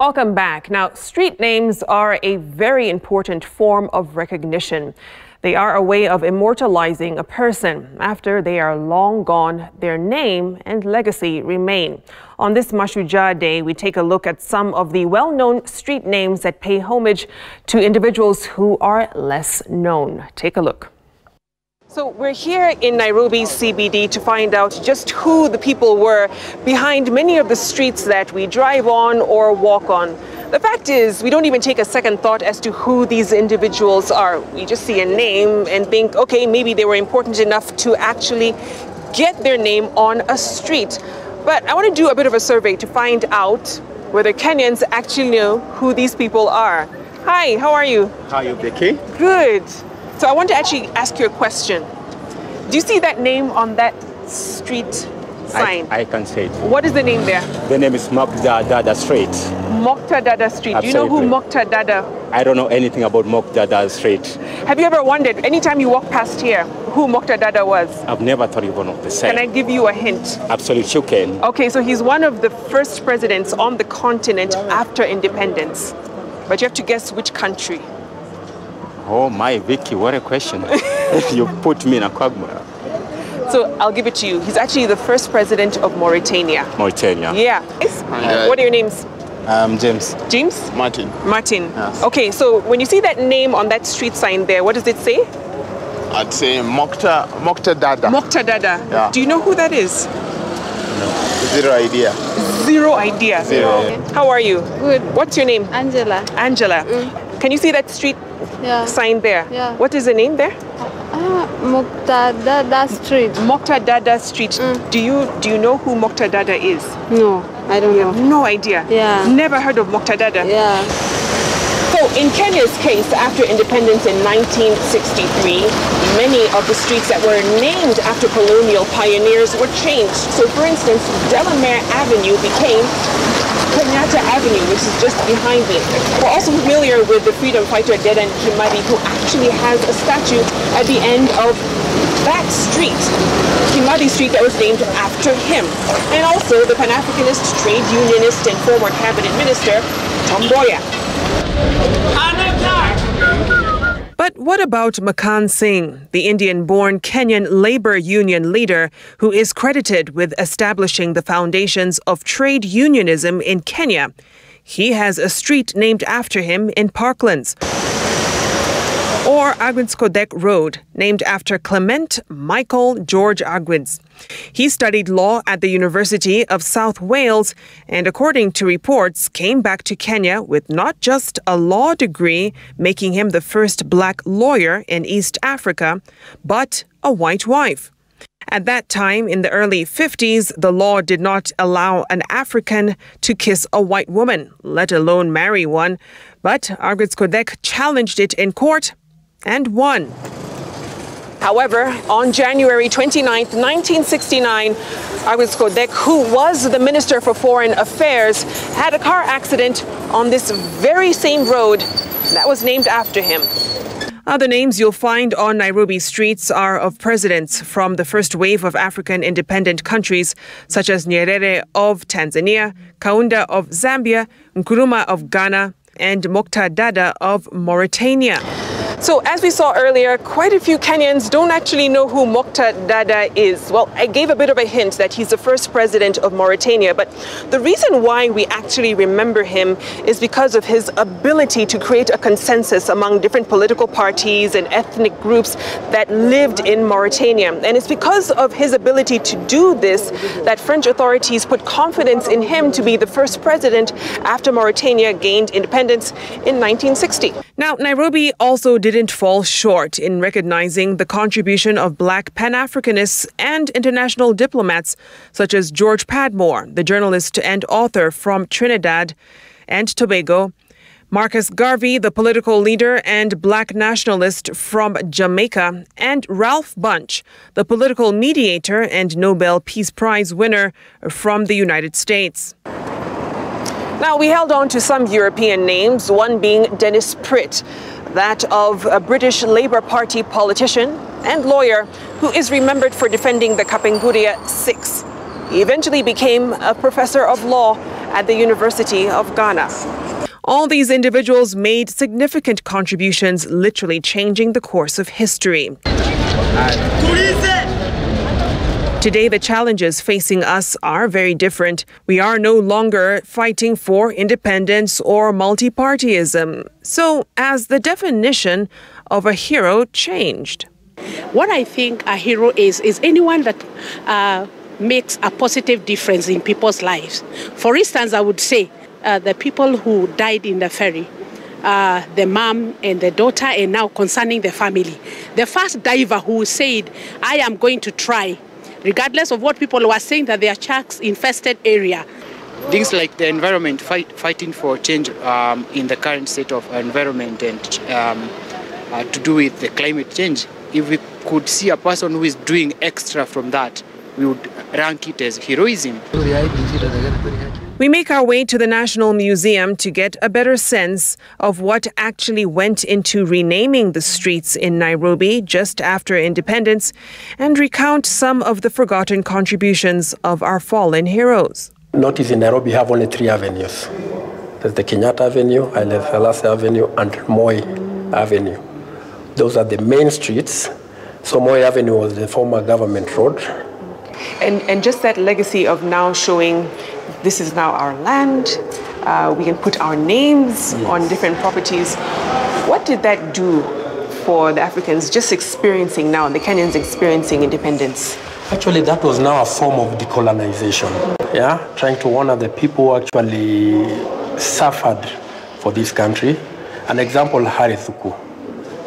Welcome back. Now, street names are a very important form of recognition. They are a way of immortalizing a person. After they are long gone, their name and legacy remain. On this Mashujaa Day, we take a look at some of the well-known street names that pay homage to individuals who are less known. Take a look. So we're here in Nairobi CBD to find out just who the people were behind many of the streets that we drive on or walk on. The fact is, we don't even take a second thought as to who these individuals are. We just see a name and think, okay, maybe they were important enough to actually get their name on a street. But I want to do a bit of a survey to find out whether Kenyans actually know who these people are. Hi, how are you? How are you, Vicky? Good. So I want to actually ask you a question. Do you see that name on that street sign? I can say it. What is the name there? The name is Mokta Dada Street. Mokta Dada Street. Absolutely. Do you know who Mokta Dada? I don't know anything about Mokta Dada Street. Have you ever wondered, anytime you walk past here, who Mokta Dada was? I've never thought even of the same. Can I give you a hint? Absolutely, you can. Okay, so he's one of the first presidents on the continent after independence. But you have to guess which country. Oh my, Vicky, what a question. You put me in a quagmire. So I'll give it to you. He's actually the first president of Mauritania. Mauritania. Yeah. What are your names? James. James? Martin. Martin. Yes. Okay, so when you see that name on that street sign there, what does it say? I'd say Mokta Dada. Mokta Dada. Yeah. Do you know who that is? No. Zero idea. Zero idea. Zero. How are you? Good. What's your name? Angela. Angela. Can you see that street sign there? Yeah. What is the name there? Mokta Dada Street. Mokta Dada Street. Do you know who Mokta Dada is? No, I don't know. No idea. Yeah. Never heard of Mokta Dada. Yeah. So in Kenya's case, after independence in 1963, many of the streets that were named after colonial pioneers were changed. So for instance, Delamere Avenue became Kenyatta Avenue, which is just behind me. We're also familiar with the freedom fighter Dedan Kimathi, who actually has a statue at the end of that street, Kimathi Street, that was named after him. And also the Pan-Africanist, trade unionist, and former cabinet minister, Tom Mboya. But what about Makan Singh, the Indian-born Kenyan labor union leader who is credited with establishing the foundations of trade unionism in Kenya? He has a street named after him in Parklands. Or Agwins Kodek Road, named after Clement Michael George Agwins. He studied law at the University of South Wales and, according to reports, came back to Kenya with not just a law degree, making him the first black lawyer in East Africa, but a white wife. At that time, in the early 50s, the law did not allow an African to kiss a white woman, let alone marry one. But Agwins Kodek challenged it in court and won. However, on January 29, 1969, Agwins Kodek, who was the Minister for Foreign Affairs, had a car accident on this very same road that was named after him. Other names you'll find on Nairobi streets are of presidents from the first wave of African independent countries, such as Nyerere of Tanzania, Kaunda of Zambia, Nkrumah of Ghana, and Mokta Dada of Mauritania. So as we saw earlier, quite a few Kenyans don't actually know who Mokta Dada is. Well, I gave a bit of a hint that he's the first president of Mauritania, but the reason why we actually remember him is because of his ability to create a consensus among different political parties and ethnic groups that lived in Mauritania. And it's because of his ability to do this that French authorities put confidence in him to be the first president after Mauritania gained independence in 1960. Now, Nairobi also didn't fall short in recognizing the contribution of black Pan-Africanists and international diplomats such as George Padmore, the journalist and author from Trinidad and Tobago, Marcus Garvey, the political leader and black nationalist from Jamaica, and Ralph Bunche, the political mediator and Nobel Peace Prize winner from the United States. Now, we held on to some European names, one being Dennis Pritt, that of a British Labour Party politician and lawyer who is remembered for defending the Kapenguria Six. He eventually became a professor of law at the University of Ghana. All these individuals made significant contributions, literally changing the course of history. Today, the challenges facing us are very different. We are no longer fighting for independence or multi-partyism. So, has the definition of a hero changed? What I think a hero is anyone that makes a positive difference in people's lives. For instance, I would say the people who died in the ferry, the mom and the daughter, and now concerning the family. The first diver who said, I am going to try, regardless of what people were saying that they are sharks-infested area. Things like the environment, fighting for change in the current state of environment and to do with the climate change. If we could see a person who is doing extra from that, we would rank it as heroism. We make our way to the National Museum to get a better sense of what actually went into renaming the streets in Nairobi just after independence and recount some of the forgotten contributions of our fallen heroes. Notice in Nairobi, you have only 3 avenues. There's the Kenyatta Avenue, Haile Selassie Avenue, and Moi Avenue. Those are the main streets. So Moi Avenue was the former government road. And just that legacy of now showing this is now our land, we can put our names on different properties. What did that do for the Africans just experiencing now, the Kenyans experiencing independence? Actually, that was now a form of decolonization. Yeah, trying to honor the people who actually suffered for this country. An example, Harithuku.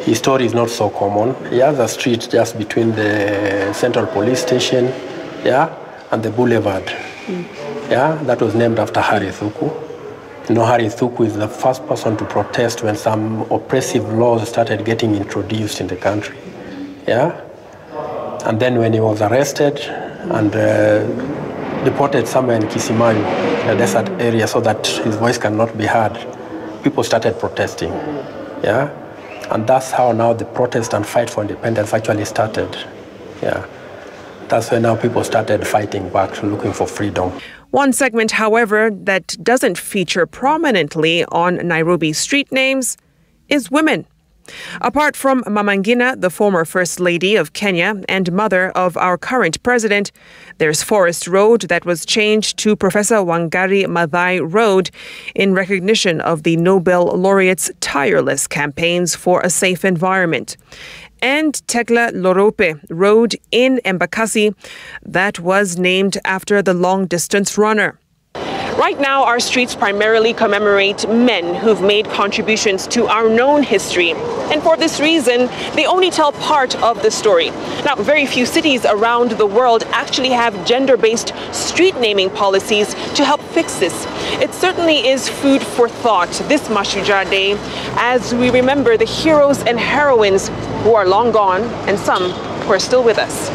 His story is not so common. He has a street just between the Central Police Station, and the Boulevard. Yeah, that was named after Harithuku. You know, Harithuku is the first person to protest when some oppressive laws started getting introduced in the country. Yeah, and then when he was arrested and deported somewhere in Kisimayu, a desert area, so that his voice cannot be heard, people started protesting. Yeah, and that's how now the protest and fight for independence actually started. Yeah. That's when now people started fighting back, looking for freedom. One segment, however, that doesn't feature prominently on Nairobi street names is women. Apart from Mama Ngina, the former First Lady of Kenya and mother of our current president, there's Forest Road that was changed to Professor Wangari Maathai Road in recognition of the Nobel laureate's tireless campaigns for a safe environment. And Tekla Lorope Road in Embakasi that was named after the long-distance runner. Right now, our streets primarily commemorate men who've made contributions to our known history. And for this reason, they only tell part of the story. Now, very few cities around the world actually have gender-based street naming policies to help fix this. It certainly is food for thought this Mashujaa Day as we remember the heroes and heroines who are long gone and some who are still with us.